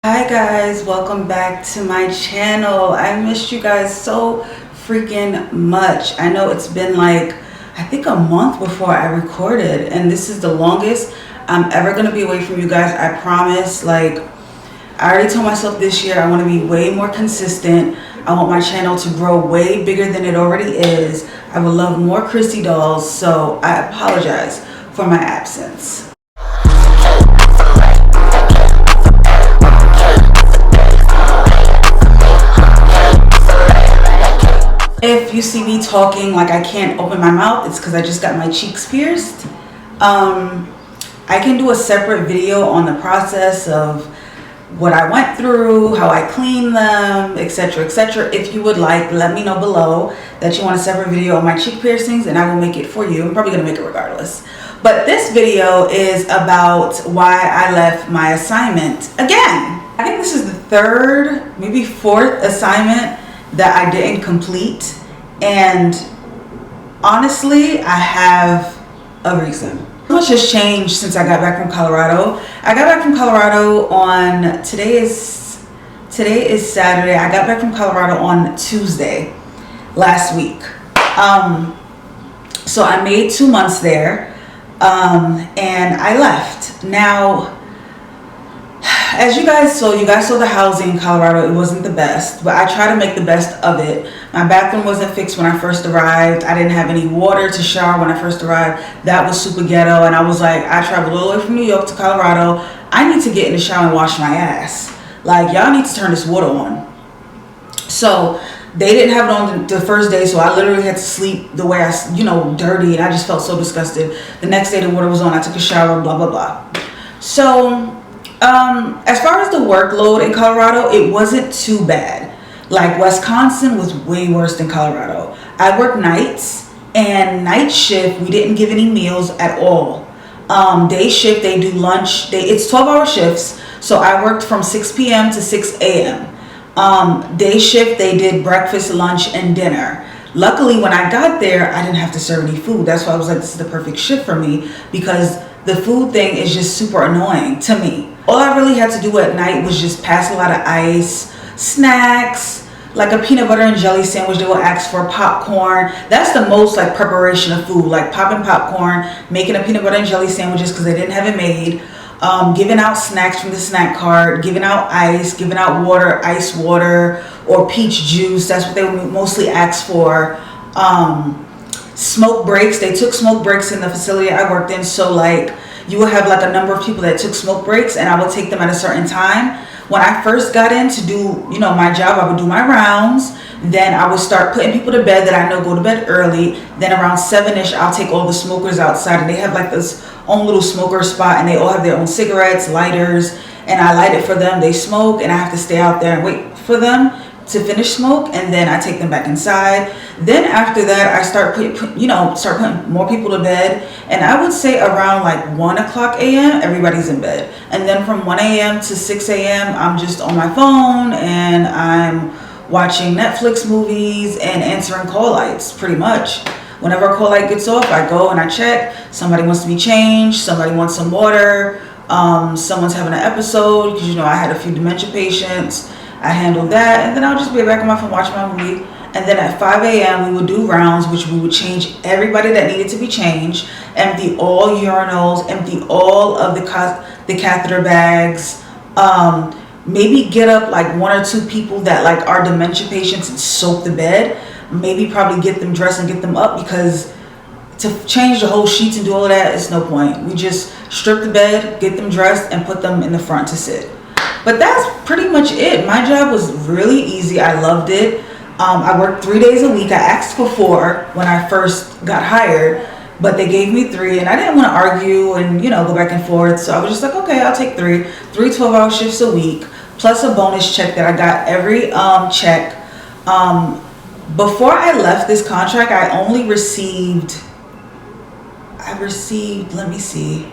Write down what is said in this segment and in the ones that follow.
Hi guys, welcome back to my channel. I missed you guys so freaking much. I know it's been like, I think a month before I recorded, and this is the longest I'm ever gonna be away from you guys. I promise. Like, I already told myself this year I want to be way more consistent. I want my channel to grow way bigger than it already is. I would love more Chrissy dolls, so I apologize for my absence. If you see me talking like I can't open my mouth, it's because I just got my cheeks pierced. I can do a separate video on the process of what I went through, how I clean them, etc, etc. If you would like, let me know below that you want a separate video on my cheek piercings and I will make it for you. I'm probably gonna make it regardless. But this video is about why I left my assignment again. I think this is the third, maybe fourth assignment that I didn't complete, and honestly I have a reason. So much has changed since I got back from Colorado. I got back from Colorado on today is Saturday. I got back from Colorado on Tuesday last week. So I made 2 months there, and I left. Now, as you guys saw the housing in Colorado. It wasn't the best, but I try to make the best of it. My bathroom wasn't fixed when I first arrived. I didn't have any water to shower when I first arrived. That was super ghetto, and I was like, I traveled all the way from New York to Colorado. I need to get in the shower and wash my ass. Like, y'all need to turn this water on. So they didn't have it on the first day, so I literally had to sleep the way I, dirty, and I just felt so disgusted. The next day the water was on. I took a shower, blah, blah, blah. So as far as the workload in Colorado, it wasn't too bad. Like, Wisconsin was way worse than Colorado. I worked nights, and night shift, we didn't give any meals at all. Day shift, they do lunch. It's 12-hour shifts, so I worked from 6 p.m. to 6 a.m. Day shift, they did breakfast, lunch, and dinner. Luckily, when I got there, I didn't have to serve any food. That's why I was like, this is the perfect shift for me, because the food thing is just super annoying to me. All I really had to do at night was just pass a lot of ice, snacks, like a peanut butter and jelly sandwich. They will ask for popcorn. That's the most like preparation of food, like popping popcorn, making a peanut butter and jelly sandwiches because they didn't have it made, giving out snacks from the snack cart, giving out ice, giving out water, ice water, or peach juice. That's what they would mostly ask for. Smoke breaks. They took smoke breaks in the facility I worked in, so like you will have like a number of people that took smoke breaks, and I would take them at a certain time. When I first got in to do, my job, I would do my rounds. Then I would start putting people to bed that I know go to bed early. Then around 7-ish, I'll take all the smokers outside, and they have like this own little smoker spot, and they all have their own cigarettes, lighters, and I light it for them. They smoke, and I have to stay out there and wait for them to finish smoke, and then I take them back inside. Then after that, I start putting more people to bed, and I would say around like 1 o'clock a.m. everybody's in bed, and then from 1 a.m. to 6 a.m. I'm just on my phone and I'm watching Netflix movies and answering call lights. Pretty much whenever a call light gets off, I go and I check. Somebody wants to be changed, somebody wants some water, someone's having an episode, because I had a few dementia patients. I handled that, and then I'll just be back on my phone watching my movie. And then at 5 a.m. we would do rounds, which we would change everybody that needed to be changed, empty all urinals, empty all of the catheter bags, maybe get up like 1 or 2 people that like are dementia patients and soak the bed, maybe probably get them dressed and get them up, because to change the whole sheets and do all of that, it's no point. We just strip the bed, get them dressed, and put them in the front to sit. But that's pretty much it. My job was really easy. I loved it. I worked 3 days a week. I asked for 4 when I first got hired, but they gave me 3, and I didn't want to argue and go back and forth. So I was just like, okay, I'll take 3 12-hour shifts a week, plus a bonus check that I got every check. Before I left this contract, I received, let me see,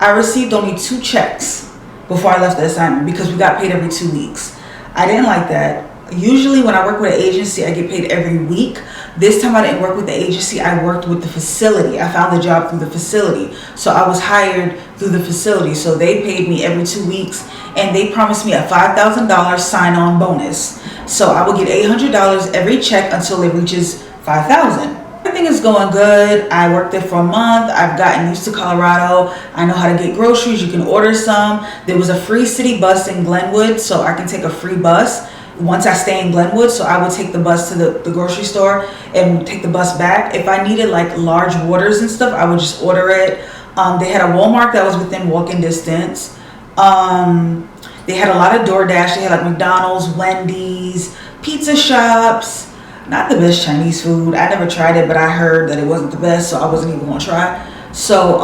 I received only 2 checks before I left the assignment, because we got paid every 2 weeks. I didn't like that. Usually when I work with an agency, I get paid every week. This time I didn't work with the agency, I worked with the facility. I found the job through the facility. So I was hired through the facility. So they paid me every 2 weeks, and they promised me a $5,000 sign-on bonus. So I will get $800 every check until it reaches $5,000. Everything is going good. I worked there for a month. I've gotten used to Colorado. I know how to get groceries. You can order some. There was a free city bus in Glenwood, so I can take a free bus once I stay in Glenwood. So I would take the bus to the grocery store and take the bus back. If I needed like large waters and stuff, I would just order it. They had a Walmart that was within walking distance. They had a lot of DoorDash. They had like McDonald's, Wendy's, pizza shops. Not the best Chinese food. I never tried it, but I heard that it wasn't the best, so I wasn't even gonna try. So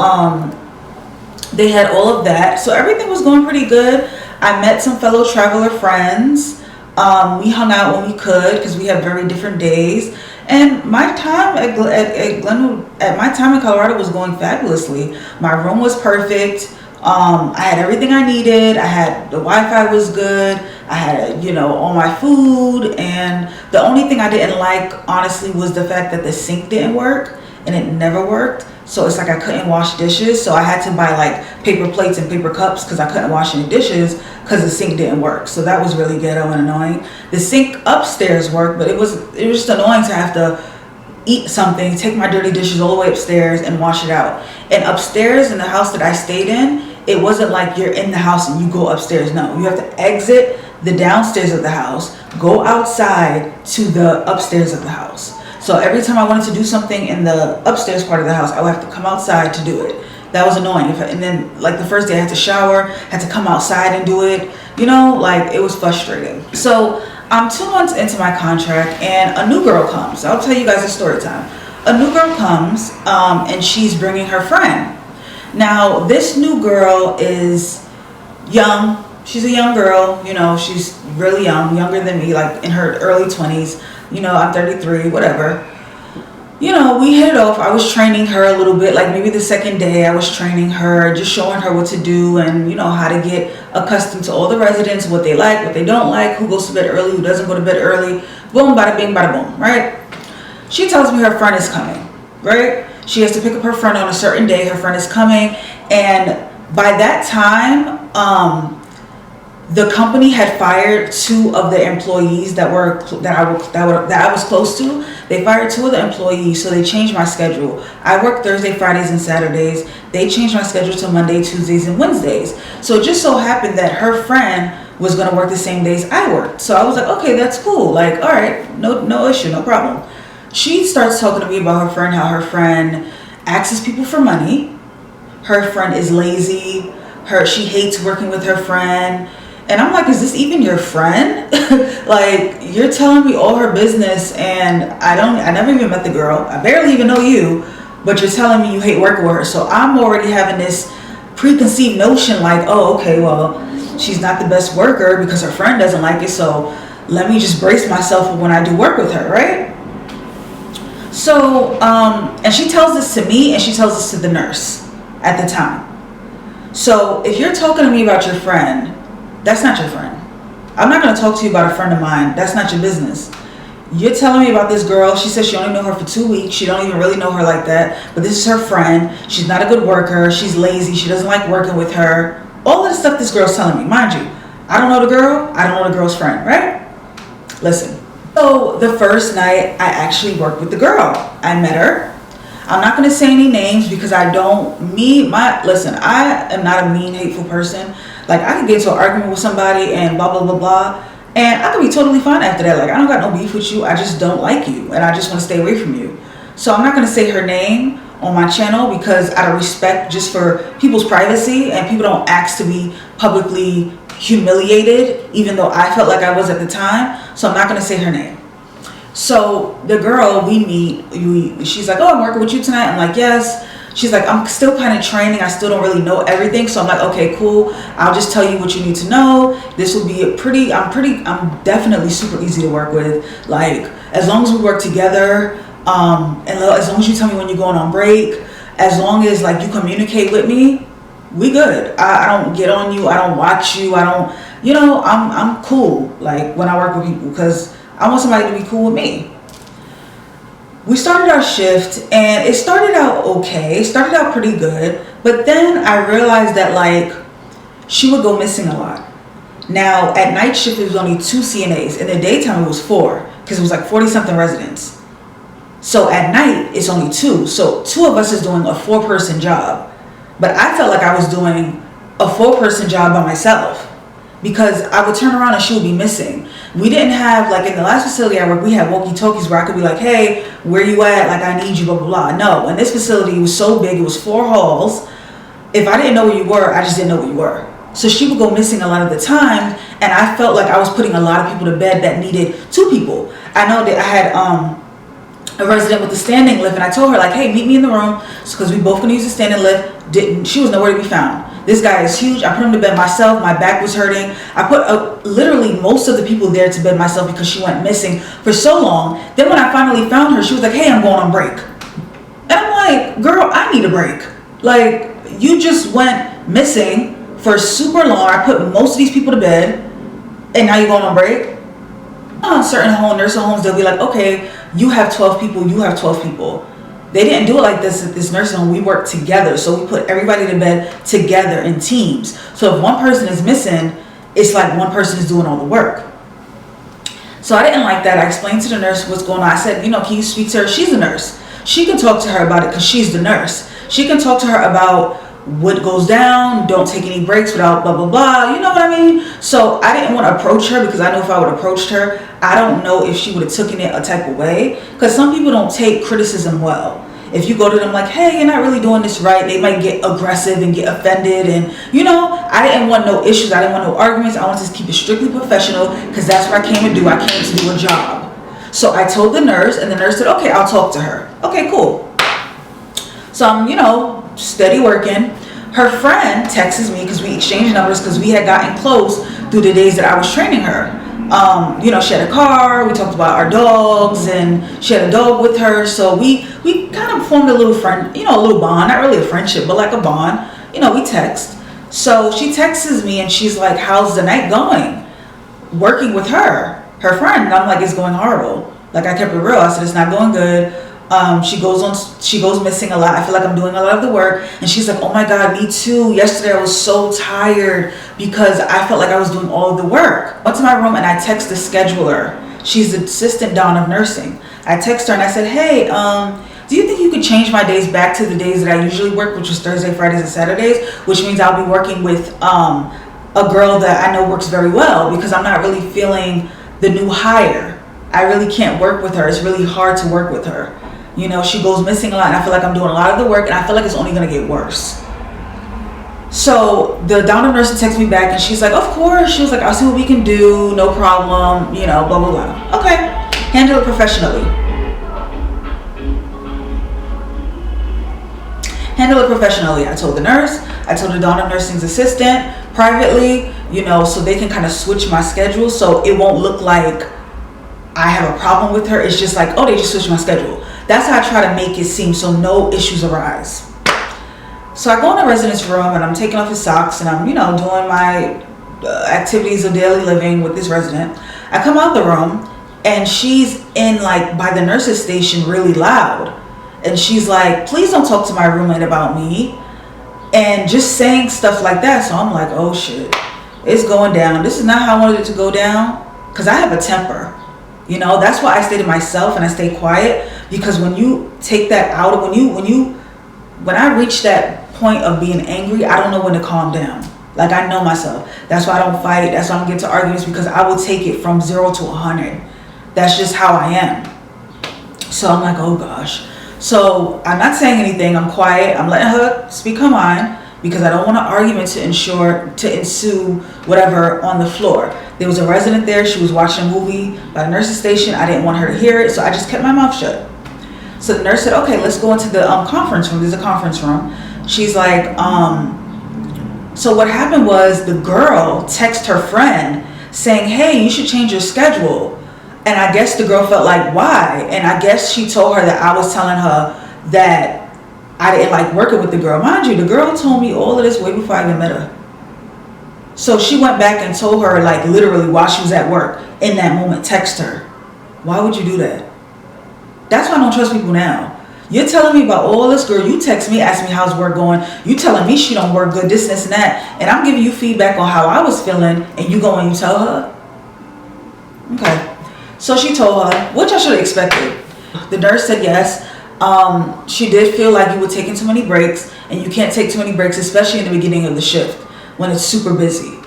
they had all of that. So everything was going pretty good. I met some fellow traveler friends. We hung out when we could because we have very different days. And my time at Glenwood, my time in Colorado was going fabulously. My room was perfect. I had everything I needed. I had the Wi-Fi was good. I had, you know, all my food. And the only thing I didn't like, honestly, was the fact that the sink didn't work, and it never worked. So it's like I couldn't wash dishes. So I had to buy like paper plates and paper cups because I couldn't wash any dishes because the sink didn't work. So that was really ghetto and annoying. The sink upstairs worked, but it was just annoying to have to eat something, take my dirty dishes all the way upstairs and wash it out. And upstairs in the house that I stayed in, it wasn't like you're in the house and you go upstairs. No, you have to exit the downstairs of the house, go outside to the upstairs of the house. So every time I wanted to do something in the upstairs part of the house, I would have to come outside to do it. That was annoying. And then like the first day I had to shower, had to come outside and do it. You know, like it was frustrating. So I'm 2 months into my contract and a new girl comes. I'll tell you guys a story time. A new girl comes and she's bringing her friend. Now this new girl is young. She's a young girl, you know, she's really young, younger than me, like in her early 20s. You know, I'm 33, whatever. You know, we hit it off. I was training her a little bit, like maybe the second day I was training her, just showing her what to do and, you know, how to get accustomed to all the residents, what they like, what they don't like, who goes to bed early, who doesn't go to bed early. Boom, bada bing, bada boom, right? She tells me her friend is coming, right? She has to pick up her friend on a certain day. Her friend is coming. And by that time, the company had fired 2 of the employees that I was close to. They fired 2 of the employees, so they changed my schedule. I work Thursday, Fridays, and Saturdays. They changed my schedule to Monday, Tuesdays, and Wednesdays. So it just so happened that her friend was gonna work the same days I worked. So I was like, okay, that's cool. Like, all right, no issue, no problem. She starts talking to me about her friend, how her friend asks people for money. Her friend is lazy. She hates working with her friend. And I'm like, is this even your friend? Like, you're telling me all her business and I never even met the girl. I barely even know you, but you're telling me you hate working with her. So I'm already having this preconceived notion like, oh, okay, well, she's not the best worker because her friend doesn't like it. So let me just brace myself for when I do work with her, right? So, and she tells this to me and she tells this to the nurse at the time. So if you're talking to me about your friend, that's not your friend. I'm not going to talk to you about a friend of mine. That's not your business. You're telling me about this girl. She says she only know her for 2 weeks. She don't even really know her like that. But this is her friend. She's not a good worker. She's lazy. She doesn't like working with her. All of the stuff this girl's telling me. Mind you, I don't know the girl. I don't know the girl's friend, right? Listen. So the first night I actually worked with the girl. I met her. I'm not going to say any names because listen, I am not a mean, hateful person. Like, I could get into an argument with somebody and blah, blah, blah, blah. And I could be totally fine after that. Like, I don't got no beef with you. I just don't like you. And I just want to stay away from you. So I'm not going to say her name on my channel because out of respect just for people's privacy. And people don't ask to be publicly humiliated, even though I felt like I was at the time. So I'm not going to say her name. So the girl, we meet. She's like, oh, I'm working with you tonight. I'm like, yes. She's like, I'm still kind of training. I still don't really know everything. So I'm like, okay, cool. I'll just tell you what you need to know. This will be I'm definitely super easy to work with. Like, as long as we work together, and as long as you tell me when you're going on break, as long as like you communicate with me, we good. I don't get on you. I don't watch you. I'm cool. Like when I work with people because I want somebody to be cool with me. we started our shift and it started out okay. It started out pretty good. But then I realized that like she would go missing a lot. Now at night shift it was only 2 CNAs. In the daytime it was 4 because it was like 40 something residents. So at night it's only 2. So 2 of us is doing a 4-person job. But I felt like I was doing a 4-person job by myself because I would turn around and she would be missing. We didn't have, like in the last facility I worked, we had walkie-talkies where I could be like, hey, where you at? Like I need you, blah, blah, blah. No, in this facility it was so big, it was 4 halls. If I didn't know where you were, I just didn't know where you were. So she would go missing a lot of the time and I felt like I was putting a lot of people to bed that needed 2 people. I know that I had a resident with the standing lift and I told her like, hey, meet me in the room because we both gonna use the standing lift. She was nowhere to be found. This guy is huge. I put him to bed myself. My back was hurting. I put literally most of the people there to bed myself because she went missing for so long. Then when I finally found her, she was like, hey, I'm going on break. And I'm like, girl, I need a break. Like, you just went missing for super long. I put most of these people to bed and now you're going on break? On certain nursing homes, they'll be like, okay, you have 12 people, you have 12 people. They didn't do it like this at this nursing home. We worked together. So we put everybody to bed together in teams. So if one person is missing, it's like one person is doing all the work. So I didn't like that. I explained to the nurse what's going on. I said, can you speak to her? She's a nurse. She can talk to her about it because she's the nurse. She can talk to her about what goes down, don't take any breaks without blah, blah, blah. You know what I mean? So I didn't want to approach her because I know if I would have approached her, I don't know if she would have taken it a type of way. Because some people don't take criticism well. If you go to them like, hey, you're not really doing this right, they might get aggressive and get offended. And, I didn't want no issues. I didn't want no arguments. I wanted to keep it strictly professional because that's what I came to do. I came to do a job. So I told the nurse and the nurse said, okay, I'll talk to her. Okay, cool. So I'm, steady working. Her friend texts me because we exchanged numbers because we had gotten close through the days that I was training her. She had a car, we talked about our dogs, and she had a dog with her. So we kind of formed a little friend, a little bond, not really a friendship, but like a bond. We text. So she texts me and she's like, how's the night going? Working with her friend. And I'm like, it's going horrible. Like I kept it real. I said, it's not going good. She goes missing a lot. I feel like I'm doing a lot of the work. And she's like, oh my God, me too. Yesterday I was so tired because I felt like I was doing all of the work. I went to my room and I text the scheduler. She's the assistant down of nursing. I text her and I said, hey, do you think you could change my days back to the days that I usually work, which is Thursday, Fridays, and Saturdays, which means I'll be working with a girl that I know works very well because I'm not really feeling the new hire. I really can't work with her. It's really hard to work with her. She goes missing a lot and I feel like I'm doing a lot of the work and I feel like it's only going to get worse. So the down of nurse texts me back and she's like, of course. She was like, I'll see what we can do. No problem. Blah, blah, blah. Okay. Handle it professionally. Handle it professionally. I told the nurse. I told the down of nursing's assistant privately, so they can kind of switch my schedule so it won't look like I have a problem with her. It's just like, oh, they just switched my schedule. That's how I try to make it seem so no issues arise. So I go in the resident's room and I'm taking off his socks and I'm, doing my activities of daily living with this resident. I come out the room and she's in like by the nurse's station really loud. And she's like, please don't talk to my roommate about me. And just saying stuff like that. So I'm like, oh shit, it's going down. This is not how I wanted it to go down because I have a temper. That's why I stay to myself and I stay quiet because when you take that out, when I reach that point of being angry, I don't know when to calm down. Like I know myself. That's why I don't fight. That's why I don't get into arguments because I will take it from 0 to 100. That's just how I am. So I'm like, oh gosh. So I'm not saying anything. I'm quiet. I'm letting her speak her mind because I don't want an argument to ensue whatever on the floor. There was a resident there. She was watching a movie by the nurse's station. I didn't want her to hear it, so I just kept my mouth shut. So the nurse said, okay, let's go into the conference room. There's a conference room. She's like, so what happened was the girl texted her friend saying, hey, you should change your schedule. And I guess the girl felt like, why? And I guess she told her that I was telling her that I didn't like working with the girl. Mind you, the girl told me all of this way before I even met her. So she went back and told her, like literally while she was at work in that moment, text her. Why would you do that? That's why I don't trust people now. You're telling me about all this, girl. You text me, ask me how's work going. You telling me she don't work good, this and that. And I'm giving you feedback on how I was feeling, and you go and you tell her? Okay. So she told her, which I should have expected. The nurse said yes. She did feel like you were taking too many breaks, and you can't take too many breaks, especially in the beginning of the shift when it's super busy.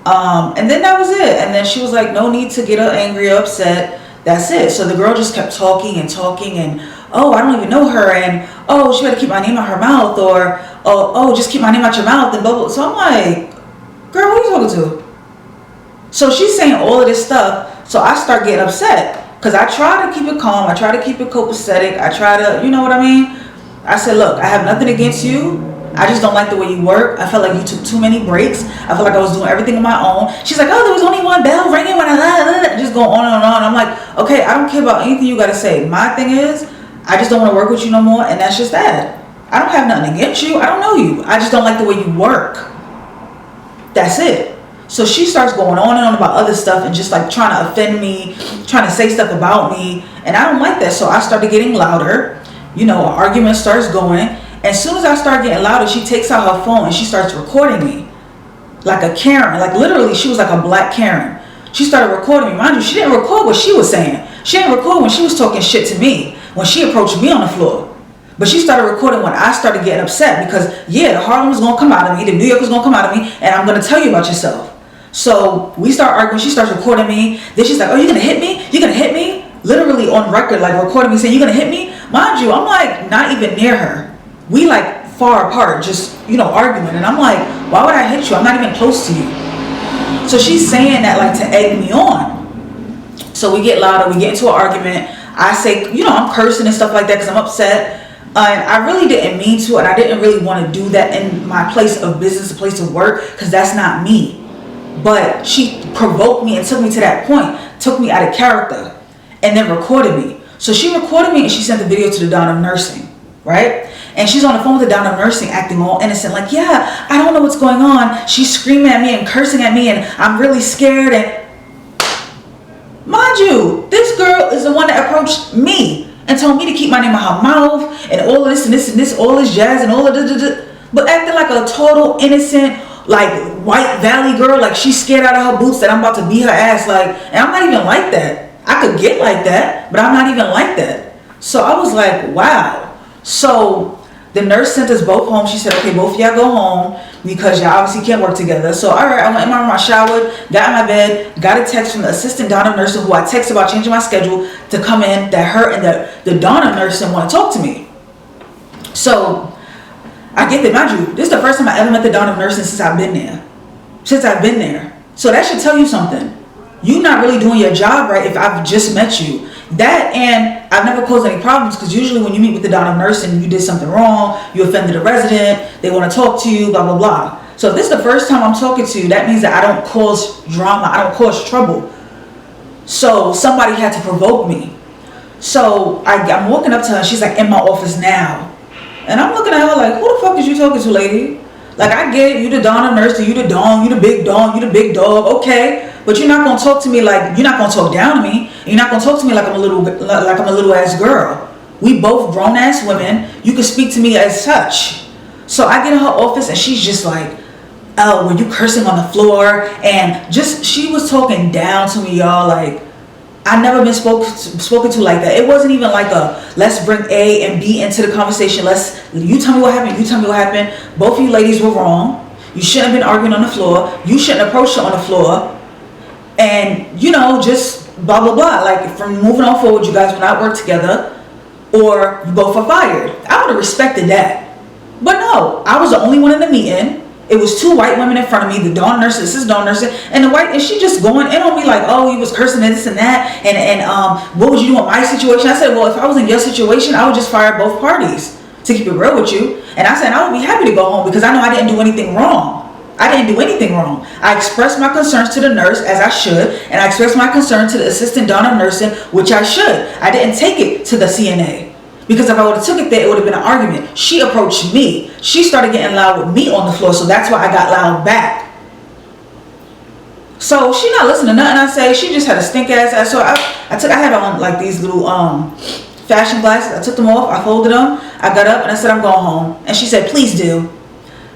And then that was it. And then she was like, no need to get her angry or upset. That's it. So the girl just kept talking and talking, and oh, I don't even know her, and oh, she better keep my name out her mouth, or oh, just keep my name out your mouth, and blah blah. So I'm like, girl, who are you talking to? So she's saying all of this stuff. So I start getting upset because I try to keep it calm. I try to keep it copacetic. I try to, you know what I mean? I said, look, I have nothing against you. I just don't like the way you work. I felt like you took too many breaks. I felt like I was doing everything on my own. She's like, oh, there was only one bell ringing when I just go on and on. I'm like, okay, I don't care about anything you got to say. My thing is, I just don't want to work with you no more, and that's just that. I don't have nothing against you. I don't know you. I just don't like the way you work. That's it. So she starts going on and on about other stuff and just like trying to offend me, trying to say stuff about me, and I don't like that. So I started getting louder. You know, an argument starts going. As soon as I start getting louder, she takes out her phone and she starts recording me. Like a Karen. Like literally, she was like a black Karen. She started recording me. Mind you, she didn't record what she was saying. She didn't record when she was talking shit to me, when she approached me on the floor. But she started recording when I started getting upset because, yeah, the Harlem was going to come out of me, the New York was going to come out of me, and I'm going to tell you about yourself. So we start arguing. She starts recording me. Then she's like, oh, you're going to hit me? You're going to hit me? Literally on record, like recording me saying, you're going to hit me? Mind you, I'm like not even near her. We like far apart, just, you know, arguing. And I'm like, why would I hit you? I'm not even close to you. So she's saying that like to egg me on. So we get louder. We get into an argument. I say, you know, I'm cursing and stuff like that because I'm upset. And I really didn't mean to. And I didn't really want to do that in my place of business, a place of work, because that's not me. But she provoked me and took me to that point, took me out of character, and then recorded me. So she recorded me and she sent the video to the Dawn of Nursing, right? And she's on the phone with the Dawn of Nursing acting all innocent, like, yeah, I don't know what's going on. She's screaming at me and cursing at me and I'm really scared. And mind you, this girl is the one that approached me and told me to keep my name out her mouth and all of this and this and this, all this jazz and all of this, but acting like a total innocent, like white valley girl, like she's scared out of her boots that I'm about to beat her ass, like, and I'm not even like that. I could get like that, but I'm not even like that. So I was like, wow. So the nurse sent us both home. She said, okay, both of y'all go home because y'all obviously can't work together. So all right, I went in my room, I showered, got in my bed, got a text from the assistant Dawn of Nursing, who I texted about changing my schedule to come in, that her and the Dawn of Nursing want to talk to me. So I get that, mind you, this is the first time I ever met the Dawn of Nursing since I've been there. So that should tell you something. You're not really doing your job right if I've just met you. That, and I've never caused any problems, because usually when you meet with the Dawn of Nursing, you did something wrong, you offended a resident, they want to talk to you, blah, blah, blah. So if this is the first time I'm talking to you, that means that I don't cause drama, I don't cause trouble. So somebody had to provoke me. So I'm walking up to her, she's like, in my office now. And I'm looking at her like, who the fuck is you talking to, lady? Like, I get it, you the Dawn of Nursing, you the Dawn, you the big dog, you the big dog, okay. But you're not gonna talk to me like, you're not gonna talk down to me. You're not gonna talk to me like I'm a little ass girl. We both grown ass women. You can speak to me as such. So I get in her office and she's just like, oh, were you cursing on the floor? And just, she was talking down to me, y'all. Like, I've never been spoken to like that. It wasn't even like a, let's bring A and B into the conversation. You tell me what happened, you tell me what happened. Both of you ladies were wrong. You shouldn't have been arguing on the floor. You shouldn't approach her on the floor. And, you know, just blah, blah, blah. Like, from moving on forward, you guys will not work together, or you both are fired. I would have respected that. But no, I was the only one in the meeting. It was two white women in front of me, the Dawn Nursing, this is Dawn Nursing, and the white, and she just going in on me like, oh, you was cursing and this and that, and what would you do in my situation? I said, well, if I was in your situation, I would just fire both parties, to keep it real with you. And I said, I would be happy to go home because I know I didn't do anything wrong. I didn't do anything wrong. I expressed my concerns to the nurse, as I should, and I expressed my concern to the assistant Dawn of Nursing, which I should. I didn't take it to the CNA, because if I would have took it there, it would have been an argument. She approached me. She started getting loud with me on the floor, so that's why I got loud back. So she not listening to nothing I say. She just had a stink ass. So I had on like these little fashion glasses. I took them off, I folded them, I got up and I said, I'm going home. And she said, please do.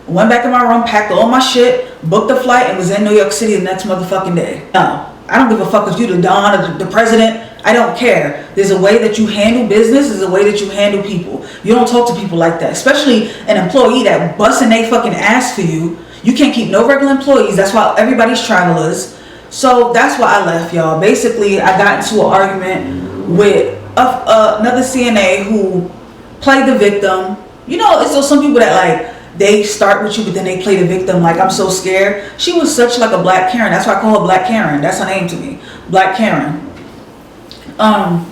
Went back in my room, packed all my shit, booked a flight, and was in New York City the next motherfucking day. No, I don't give a fuck if you the Don or the president. I don't care. There's a way that you handle business. There's a way that you handle people. You don't talk to people like that, especially an employee that busting they fucking ass for you. You can't keep no regular employees. That's why everybody's travelers. So that's why I left, y'all. Basically, I got into an argument with another CNA who played the victim. You know, it's some people that like, they start with you, but then they play the victim like, I'm so scared. She was such like a black Karen. That's why I call her Black Karen. That's her name to me. Black Karen. But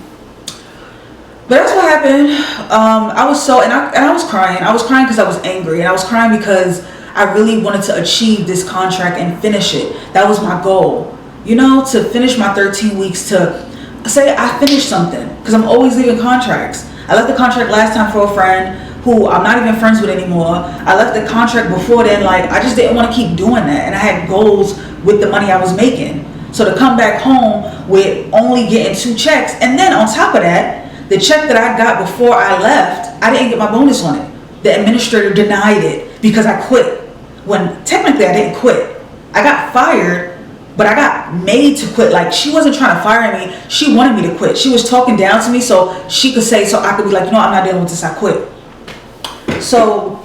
that's what happened. I was so, and I was crying. I was crying because I was angry. And I was crying because I really wanted to achieve this contract and finish it. That was my goal. You know, to finish my 13 weeks, to say I finished something. Because I'm always leaving contracts. I left the contract last time for a friend who I'm not even friends with anymore. I left the contract before then, like, I just didn't want to keep doing that. And I had goals with the money I was making. So to come back home with only getting 2 checks, and then on top of that, the check that I got before I left, I didn't get my bonus on it. The administrator denied it because I quit. When technically I didn't quit. I got fired, but I got made to quit. Like, she wasn't trying to fire me. She wanted me to quit. She was talking down to me so she could say, so I could be like, no, I'm not dealing with this, I quit. So,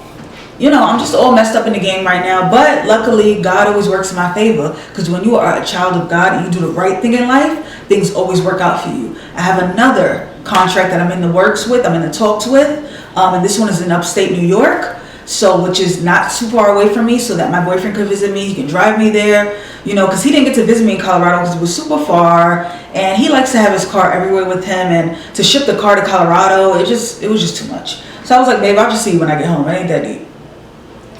you know, I'm just all messed up in the game right now. But luckily, God always works in my favor. Because when you are a child of God and you do the right thing in life, things always work out for you. I have another contract that I'm in the works with. I'm in the talks with. And this one is in upstate New York. So, which is not too far away from me, so that my boyfriend could visit me. He can drive me there, you know, because he didn't get to visit me in Colorado because it was super far. And he likes to have his car everywhere with him. And to ship the car to Colorado, it was just too much. So I was like, babe, I'll just see you when I get home. It ain't that deep.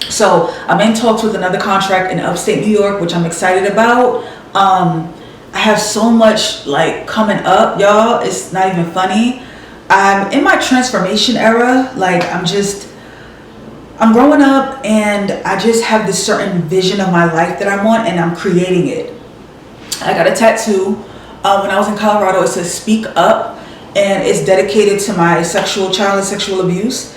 So I'm in talks with another contract in upstate New York, which I'm excited about. I have so much like coming up, y'all. It's not even funny. I'm in my transformation era. Like, I'm growing up and I just have this certain vision of my life that I want, and I'm creating it. I got a tattoo when I was in Colorado. It says "Speak Up," and it's dedicated to my childhood sexual abuse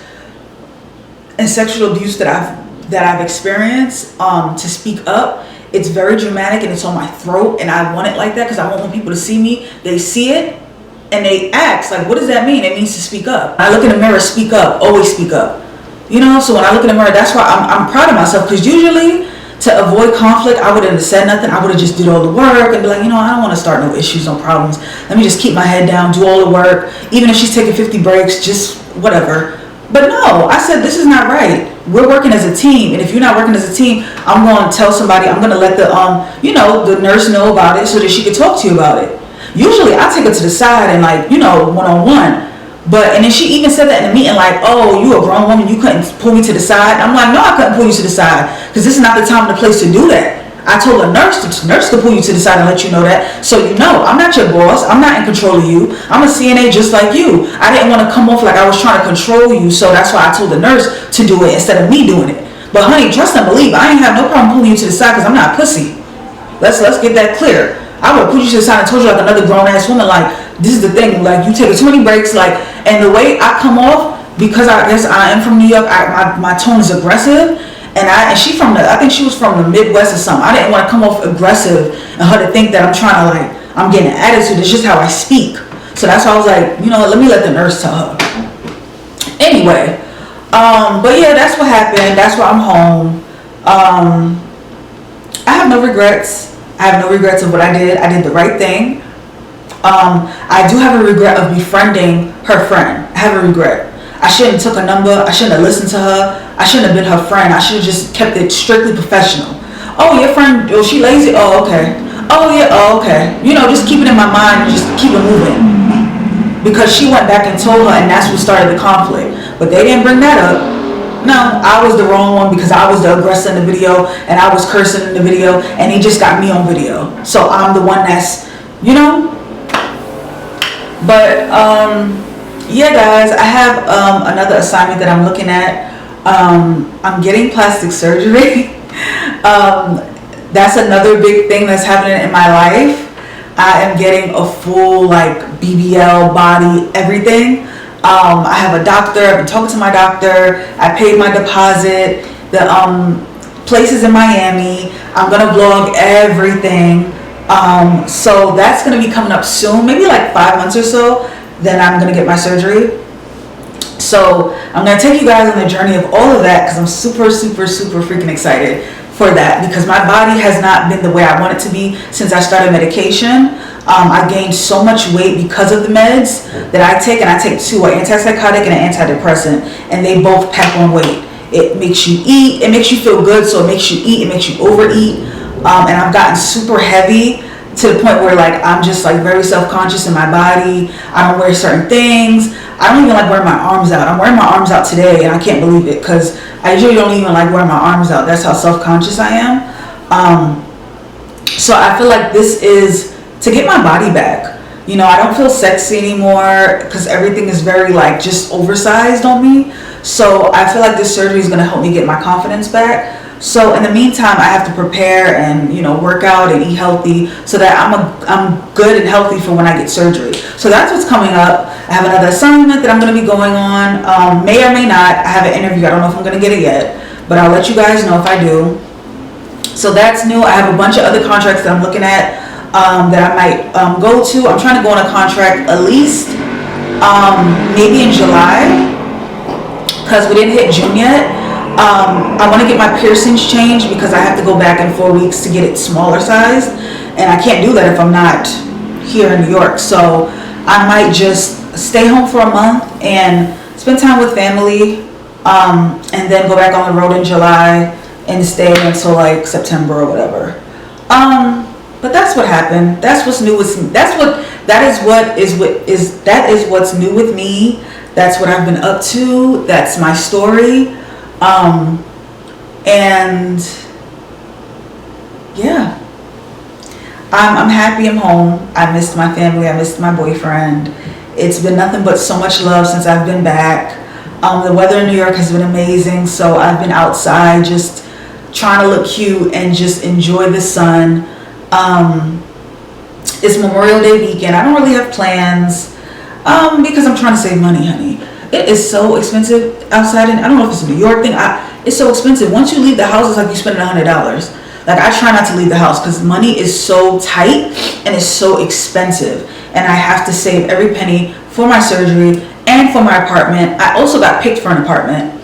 and sexual abuse that I've experienced. To speak up. It's very dramatic and it's on my throat, and I want it like that because I want when people to see me, they see it and they ask like, what does that mean? It means to speak up. I look in the mirror, speak up, always speak up. You know, so when I look in the mirror, that's why I'm proud of myself, because usually to avoid conflict, I wouldn't have said nothing. I would have just did all the work and be like, you know, I don't want to start no issues, no problems. Let me just keep my head down, do all the work. Even if she's taking 50 breaks, just whatever. But no, I said, this is not right. We're working as a team. And if you're not working as a team, I'm going to tell somebody, I'm going to let the nurse know about it so that she could talk to you about it. Usually I take her to the side and like, you know, one-on-one. And then she even said that in the meeting, like, oh, you a grown woman, you couldn't pull me to the side. I'm like, no, I couldn't pull you to the side because this is not the time and the place to do that. I told a nurse to pull you to the side and let you know that. So you know, I'm not your boss. I'm not in control of you. I'm a CNA just like you. I didn't want to come off like I was trying to control you. So that's why I told the nurse to do it instead of me doing it. But honey, trust and believe, I ain't have no problem pulling you to the side because I'm not a pussy. Let's get that clear. I would have put you to the side and told you like another grown ass woman, like, this is the thing, like, you take too many breaks, like, and the way I come off, because I guess I am from New York, my tone is aggressive, and she I think she was from the Midwest or something. I didn't want to come off aggressive and her to think that I'm trying to, like, I'm getting an attitude. It's just how I speak. So that's why I was like, you know what, let me let the nurse tell her. Anyway, but yeah, that's what happened. That's why I'm home. I have no regrets. I have no regrets of what I did. I did the right thing. I do have a regret of befriending her friend. I have a regret. I shouldn't have took her number. I shouldn't have listened to her. I shouldn't have been her friend. I should have just kept it strictly professional. Oh, your friend, oh, she lazy? Oh, okay. Oh, yeah, oh, okay. You know, just keep it in my mind and just keep it moving. Because she went back and told her, and that's what started the conflict. But they didn't bring that up. No, I was the wrong one because I was the aggressor in the video and I was cursing in the video, and he just got me on video. So I'm the one that's, you know. But yeah, guys, I have another assignment that I'm looking at. I'm getting plastic surgery. That's another big thing that's happening in my life. I am getting a full like BBL body, everything. I have a doctor. I've been talking to my doctor. I paid my deposit. The place is in Miami. I'm gonna vlog everything. So that's gonna be coming up soon, maybe like 5 months or so. Then I'm gonna get my surgery. So I'm gonna take you guys on the journey of all of that because I'm super, super, super freaking excited for that, because my body has not been the way I want it to be since I started medication. I gained so much weight because of the meds that I take, and I take two, an antipsychotic and an antidepressant, and they both pack on weight. It makes you eat, it makes you feel good, so it makes you eat, it makes you overeat. And I've gotten super heavy to the point where like I'm just like very self-conscious in my body. I don't wear certain things. I don't even like wearing my arms out. I'm wearing my arms out today and I can't believe it because I usually don't even like wearing my arms out. That's how self-conscious I am. So I feel like this is to get my body back. You know, I don't feel sexy anymore because everything is very like just oversized on me. So I feel like this surgery is going to help me get my confidence back. So in the meantime, I have to prepare and, you know, work out and eat healthy so that I'm good and healthy for when I get surgery. So that's what's coming up. I have another assignment that I'm going to be going on. May or may not. I have an interview. I don't know if I'm going to get it yet, but I'll let you guys know if I do. So that's new. I have a bunch of other contracts that I'm looking at that I might go to. I'm trying to go on a contract at least maybe in July because we didn't hit June yet. I want to get my piercings changed because I have to go back in 4 weeks to get it smaller sized, and I can't do that if I'm not here in New York. So I might just stay home for a month and spend time with family, and then go back on the road in July and stay until like September or whatever. But that's what happened. That's what's new with me. That is what's new with me. That's what I've been up to. That's my story. And yeah, I'm happy I'm home. I missed my family. I missed my boyfriend. It's been nothing but so much love since I've been back. The weather in New York has been amazing. So I've been outside just trying to look cute and just enjoy the sun. It's Memorial Day weekend. I don't really have plans, because I'm trying to save money, honey. It is so expensive outside, and I don't know if it's a New York thing. It's so expensive. Once you leave the house, it's like you spending $100. Like I try not to leave the house because money is so tight and it's so expensive, and I have to save every penny for my surgery and for my apartment. I also got picked for an apartment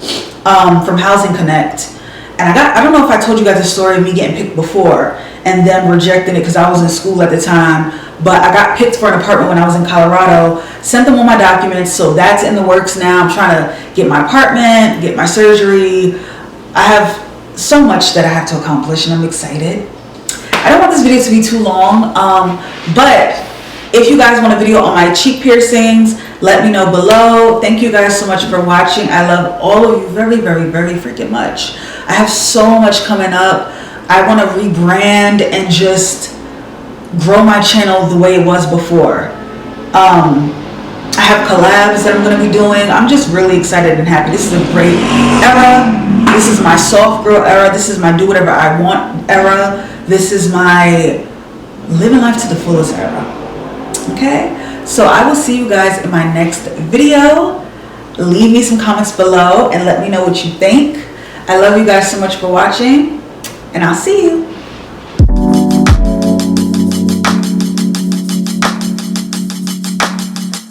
from Housing Connect, and I don't know if I told you guys the story of me getting picked before and then rejecting it because I was in school at the time. But I got picked for an apartment when I was in Colorado, sent them all my documents, so that's in the works now. I'm trying to get my apartment, get my surgery. I have so much that I have to accomplish, and I'm excited. I don't want this video to be too long, but if you guys want a video on my cheek piercings, let me know below. Thank you guys so much for watching. I love all of you very, very, very freaking much. I have so much coming up. I want to rebrand and just grow my channel the way it was before. I have collabs that I'm going to be doing. I'm just really excited and happy. This is a great era. This is my soft girl era. This is my do whatever I want era. This is my living life to the fullest era. Okay? So I will see you guys in my next video. Leave me some comments below and let me know what you think. I love you guys so much for watching, and I'll see you.